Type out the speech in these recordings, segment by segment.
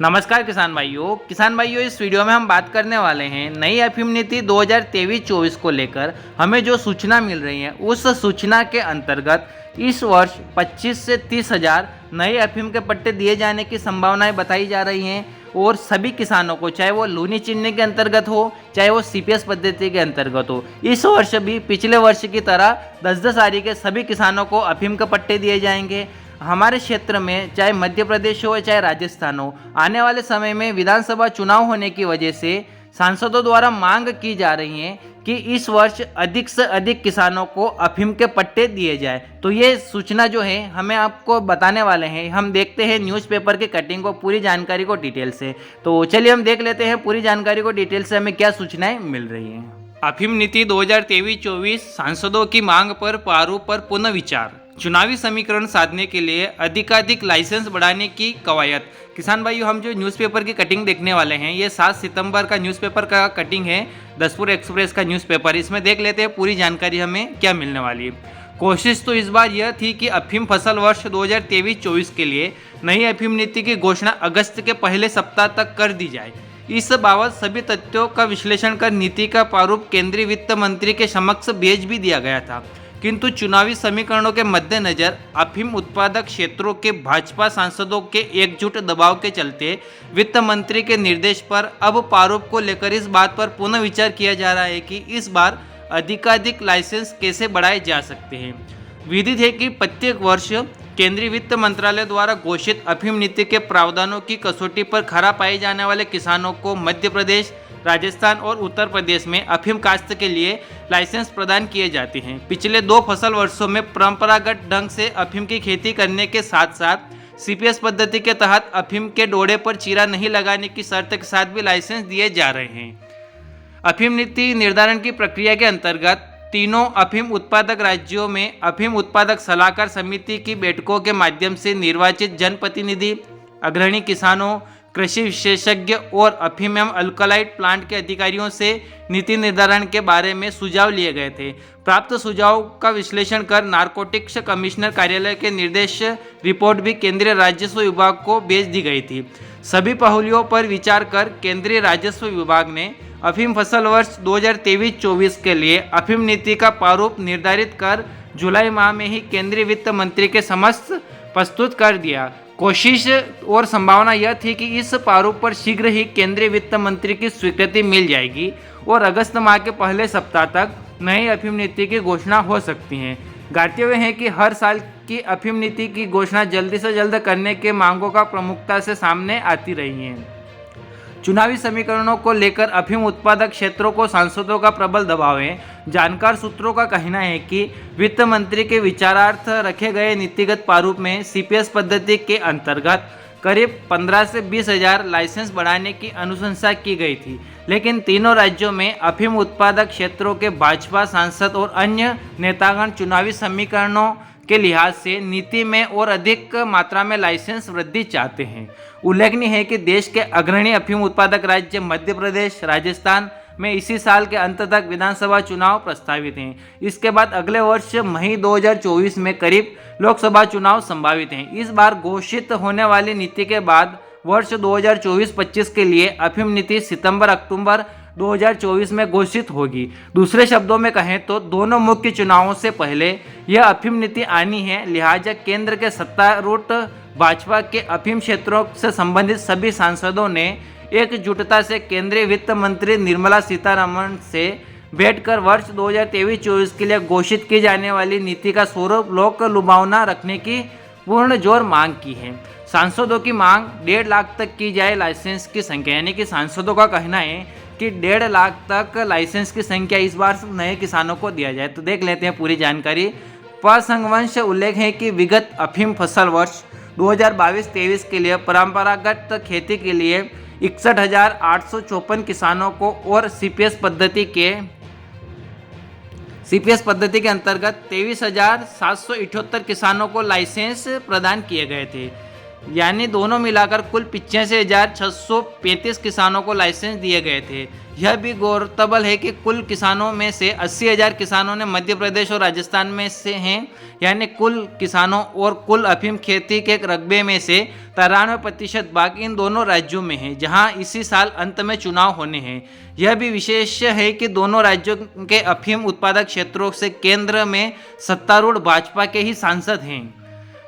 नमस्कार किसान भाइयों इस वीडियो में हम बात करने वाले हैं नई अफीम नीति 2023-24 को लेकर हमें जो सूचना मिल रही है उस सूचना के अंतर्गत इस वर्ष 25 से 30 हजार नए अफीम के पट्टे दिए जाने की संभावनाएं बताई जा रही हैं और सभी किसानों को चाहे वो लूनी चीनी के अंतर्गत हो चाहे वो सीपीएस पद्धति के अंतर्गत हो इस वर्ष भी पिछले वर्ष की तरह 10-10 आरी के सभी किसानों को अफीम के पट्टे दिए जाएंगे। हमारे क्षेत्र में चाहे मध्य प्रदेश हो चाहे राजस्थान हो आने वाले समय में विधानसभा चुनाव होने की वजह से सांसदों द्वारा मांग की जा रही है कि इस वर्ष अधिक से अधिक किसानों को अफीम के पट्टे दिए जाए। तो ये सूचना जो है हमें आपको बताने वाले हैं। हम देखते हैं न्यूज़पेपर की कटिंग को, पूरी जानकारी को डिटेल से। तो चलिए हम देख लेते हैं पूरी जानकारी को डिटेल से हमें क्या सूचनाएं मिल रही हैं। अफीम नीति 2023-24 सांसदों की मांग पर प्रारूप पर पुनः विचार, चुनावी समीकरण साधने के लिए अधिकाधिक लाइसेंस बढ़ाने की कवायद। किसान भाइयों, हम जो न्यूज़पेपर की कटिंग देखने वाले हैं ये 7 सितंबर का न्यूज़पेपर का कटिंग है, दसपुर एक्सप्रेस का न्यूज़पेपर। इसमें देख लेते हैं पूरी जानकारी हमें क्या मिलने वाली है। कोशिश तो इस बार यह थी कि अफीम फसल वर्ष 2023-24 के लिए नई अफीम नीति की घोषणा अगस्त के पहले सप्ताह तक कर दी जाए। इस बाबत सभी तथ्यों का विश्लेषण कर नीति का प्रारूप केंद्रीय वित्त मंत्री के समक्ष भेज भी दिया गया था, किंतु चुनावी समीकरणों के मद्देनजर अफीम उत्पादक क्षेत्रों के भाजपा सांसदों के एकजुट दबाव के चलते वित्त मंत्री के निर्देश पर अब प्रारूप को लेकर इस बात पर पुनः विचार किया जा रहा है कि इस बार अधिकाधिक लाइसेंस कैसे बढ़ाए जा सकते हैं। विदित है कि प्रत्येक वर्ष केंद्रीय वित्त मंत्रालय द्वारा घोषित अफीम नीति के प्रावधानों की कसौटी पर खरा पाए जाने वाले किसानों को मध्य प्रदेश, राजस्थान और उत्तर प्रदेश में अफीम काश्त के लिए लाइसेंस प्रदान किए जाते हैं। पिछले 2 फसल वर्षों में परंपरागत ढंग से अफीम की खेती करने के साथ साथ सीपीएस पद्धति के तहत अफीम के डोडे पर चीरा नहीं लगाने की शर्त के साथ भी लाइसेंस दिए जा रहे हैं। अफीम नीति निर्धारण की प्रक्रिया के अंतर्गत तीनों अफीम उत्पादक राज्यों में अफीम उत्पादक सलाहकार समिति की बैठकों के माध्यम से निर्वाचित जनप्रतिनिधि, अग्रणी किसानों, कृषि विशेषज्ञ और अफीम एवं अल्कलाइड प्लांट के अधिकारियों से नीति निर्धारण के बारे में सुझाव लिए गए थे। प्राप्त सुझाव का विश्लेषण कर नारकोटिक्स कमिश्नर कार्यालय के निर्देश रिपोर्ट भी केंद्रीय राजस्व विभाग को भेज दी गई थी। सभी पहलुओं पर विचार कर केंद्रीय राजस्व विभाग ने अफीम फसल वर्ष 2023-24 के लिए अफीम नीति का प्रारूप निर्धारित कर जुलाई माह में ही केंद्रीय वित्त मंत्री के समक्ष प्रस्तुत कर दिया। कोशिश और संभावना यह थी कि इस प्रारूप पर शीघ्र ही केंद्रीय वित्त मंत्री की स्वीकृति मिल जाएगी और अगस्त माह के पहले सप्ताह तक नई अफीम नीति की घोषणा हो सकती है। ज्ञातव्य है कि हर साल की अफीम नीति की घोषणा जल्दी से जल्द करने के मांगों का प्रमुखता से सामने आती रही है। चुनावी समीकरणों को लेकर अफीम उत्पादक क्षेत्रों को सांसदों का प्रबल दबाव है। जानकार सूत्रों का कहना है कि वित्त मंत्री के विचारार्थ रखे गए नीतिगत प्रारूप में सीपीएस पद्धति के अंतर्गत करीब 15 से 20 हजार लाइसेंस बढ़ाने की अनुशंसा की गई थी, लेकिन तीनों राज्यों में अफीम उत्पादक क्षेत्रों के भाजपा सांसद और अन्य नेतागण चुनावी समीकरणों के लिहाज से नीति में और अधिक मात्रा में लाइसेंस वृद्धि चाहते हैं। उल्लेखनीय है कि देश के अग्रणी अफीम उत्पादक राज्य मध्य प्रदेश, राजस्थान में इसी साल के अंत तक विधानसभा चुनाव प्रस्तावित हैं। इसके बाद अगले वर्ष मई 2024 में करीब लोकसभा चुनाव संभावित हैं। इस बार घोषित होने वाली नीति के बाद वर्ष 2024-25 के लिए अफीम नीति सितंबर-अक्टूबर 2024 में घोषित होगी। दूसरे शब्दों में कहें तो दोनों मुख्य चुनावों से पहले यह अफीम नीति आनी है। लिहाजा केंद्र के सत्तारूढ़ भाजपा के अफीम क्षेत्रों से संबंधित सभी सांसदों ने एकजुटता से केंद्रीय वित्त मंत्री निर्मला सीतारमण से बैठकर वर्ष 2023-24 के लिए घोषित की जाने वाली नीति का स्वरूप लोक लुभावना रखने की पूर्ण जोर मांग की है। सांसदों की मांग 1.5 लाख तक की जाए लाइसेंस की संख्या, यानी कि सांसदों का कहना है कि 1.5 लाख तक लाइसेंस की संख्या इस बार नए किसानों को दिया जाए। तो देख लेते हैं पूरी जानकारी। प्रसंगवश उल्लेख है कि विगत अफीम फसल वर्ष 2022-23 के लिए परंपरागत खेती के लिए 61,854 किसानों को और सीपीएस पद्धति के अंतर्गत 23,778 किसानों को लाइसेंस प्रदान किए गए थे। यानी दोनों मिलाकर कुल 85,635 किसानों को लाइसेंस दिए गए थे। यह भी गौरतलब है कि कुल किसानों में से 80,000 किसानों ने मध्य प्रदेश और राजस्थान में से हैं, यानी कुल किसानों और कुल अफीम खेती के रकबे में से 93% भाग इन दोनों राज्यों में है, जहां इसी साल अंत में चुनाव होने हैं। यह भी विशेष है कि दोनों राज्यों के अफीम उत्पादक क्षेत्रों से केंद्र में सत्तारूढ़ भाजपा के ही सांसद हैं।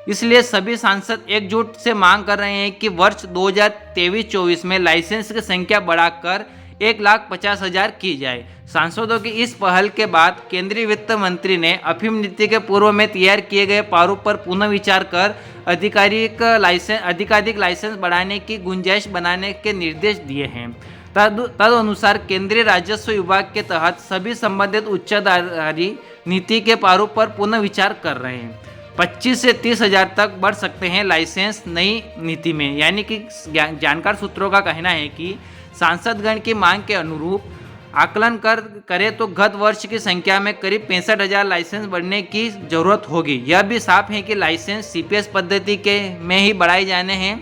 इसलिए सभी सांसद एकजुट से मांग कर रहे हैं कि वर्ष 2023-24 में लाइसेंस की संख्या बढ़ाकर 1,50,000 की जाए। सांसदों की इस पहल के बाद केंद्रीय वित्त मंत्री ने अफीम नीति के पूर्व में तैयार किए गए प्रारूप पर पुनः विचार कर अधिकाधिक लाइसेंस बढ़ाने की गुंजाइश बनाने के निर्देश दिए हैं। तदनुसार केंद्रीय राजस्व विभाग के तहत सभी संबंधित उच्चाधिकारी नीति के प्रारूप पर पुनः विचार कर रहे हैं। 25 से 30,000 तक बढ़ सकते हैं लाइसेंस नई नीति में। यानी कि जानकार सूत्रों का कहना है कि सांसदगण की मांग के अनुरूप आकलन करें तो गत वर्ष की संख्या में करीब 65,000 लाइसेंस बढ़ने की जरूरत होगी। यह भी साफ है कि लाइसेंस CPS पद्धति के में ही बढ़ाए जाने हैं।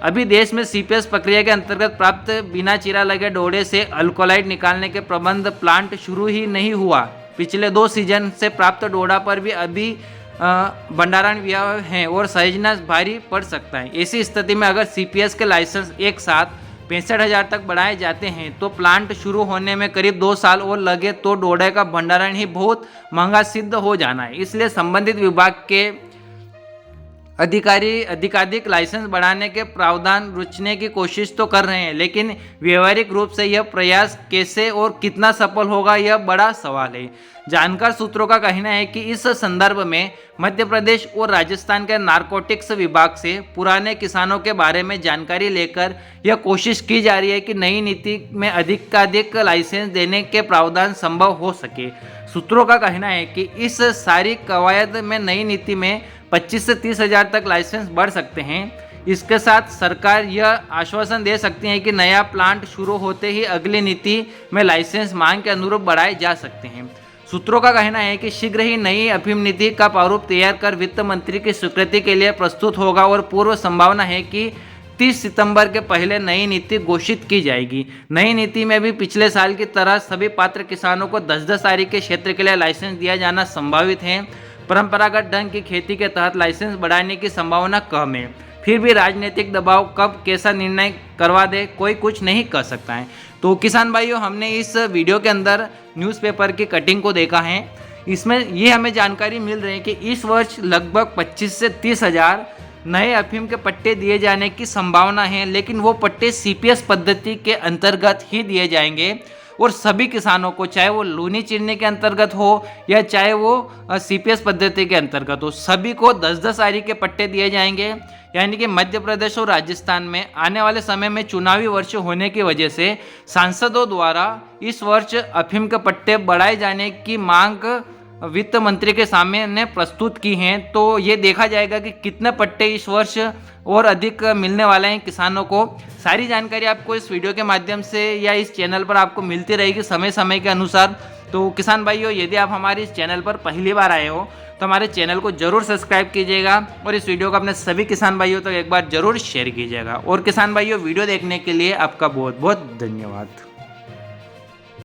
अभी देश में CPS प्रक्रिया के अंतर्गत प्राप्त बिना चीरा लगे डोडे से अल्कोलाइड निकालने के प्रबंध प्लांट शुरू ही नहीं हुआ। पिछले 2 सीजन से प्राप्त डोडा पर भी अभी भंडारण व्यय है और सहेजना भारी पड़ सकता है। ऐसी स्थिति में अगर CPS के लाइसेंस एक साथ 65,000 तक बढ़ाए जाते हैं तो प्लांट शुरू होने में करीब 2 साल और लगे तो डोडे का भंडारण ही बहुत महंगा सिद्ध हो जाना है। इसलिए संबंधित विभाग के अधिकारी अधिकाधिक लाइसेंस बढ़ाने के प्रावधान रचने की कोशिश तो कर रहे हैं, लेकिन व्यवहारिक रूप से यह प्रयास कैसे और कितना सफल होगा यह बड़ा सवाल है। जानकार सूत्रों का कहना है कि इस संदर्भ में मध्य प्रदेश और राजस्थान के नारकोटिक्स विभाग से पुराने किसानों के बारे में जानकारी लेकर यह कोशिश की जा रही है कि नई नीति में अधिकाधिक लाइसेंस देने के प्रावधान संभव हो सके। सूत्रों का कहना है कि इस सारी कवायद में नई नीति में 25 से 30,000 तक लाइसेंस बढ़ सकते हैं। इसके साथ सरकार यह आश्वासन दे सकती है कि नया प्लांट शुरू होते ही अगली नीति में लाइसेंस मांग के अनुरूप बढ़ाए जा सकते हैं। सूत्रों का कहना है कि शीघ्र ही नई अफीम नीति का प्रारूप तैयार कर वित्त मंत्री की स्वीकृति के लिए प्रस्तुत होगा और पूर्व संभावना है कि 30 सितंबर के पहले नई नीति घोषित की जाएगी। नई नीति में भी पिछले साल की तरह सभी पात्र किसानों को 10-10 आरी के क्षेत्र के लिए लाइसेंस दिया जाना संभावित है। परंपरागत ढंग की खेती के तहत लाइसेंस बढ़ाने की संभावना कम है। फिर भी राजनीतिक दबाव कब कैसा निर्णय करवा दे कोई कुछ नहीं कर सकता है। तो किसान भाइयों, हमने इस वीडियो के अंदर न्यूज़पेपर की कटिंग को देखा है। इसमें ये हमें जानकारी मिल रही है कि इस वर्ष लगभग 25 से 30,000 नए अफीम के पट्टे दिए जाने की संभावना है, लेकिन वो पट्टे CPS पद्धति के अंतर्गत ही दिए जाएंगे और सभी किसानों को, चाहे वो लूनी चीरने के अंतर्गत हो या चाहे वो CPS पद्धति के अंतर्गत हो, सभी को 10-10 आरी के पट्टे दिए जाएंगे। यानी कि मध्य प्रदेश और राजस्थान में आने वाले समय में चुनावी वर्ष होने की वजह से सांसदों द्वारा इस वर्ष अफीम के पट्टे बढ़ाए जाने की मांग वित्त मंत्री के सामने प्रस्तुत की हैं। तो ये देखा जाएगा कि कितने पट्टे इस वर्ष और अधिक मिलने वाले हैं किसानों को। सारी जानकारी आपको इस वीडियो के माध्यम से या इस चैनल पर आपको मिलती रहेगी समय समय के अनुसार। तो किसान भाइयों, यदि आप हमारे इस चैनल पर पहली बार आए हो तो हमारे चैनल को जरूर सब्सक्राइब कीजिएगा और इस वीडियो को अपने सभी किसान भाइयों तक एक बार जरूर शेयर कीजिएगा। और किसान भाइयों, वीडियो देखने के लिए आपका बहुत बहुत धन्यवाद।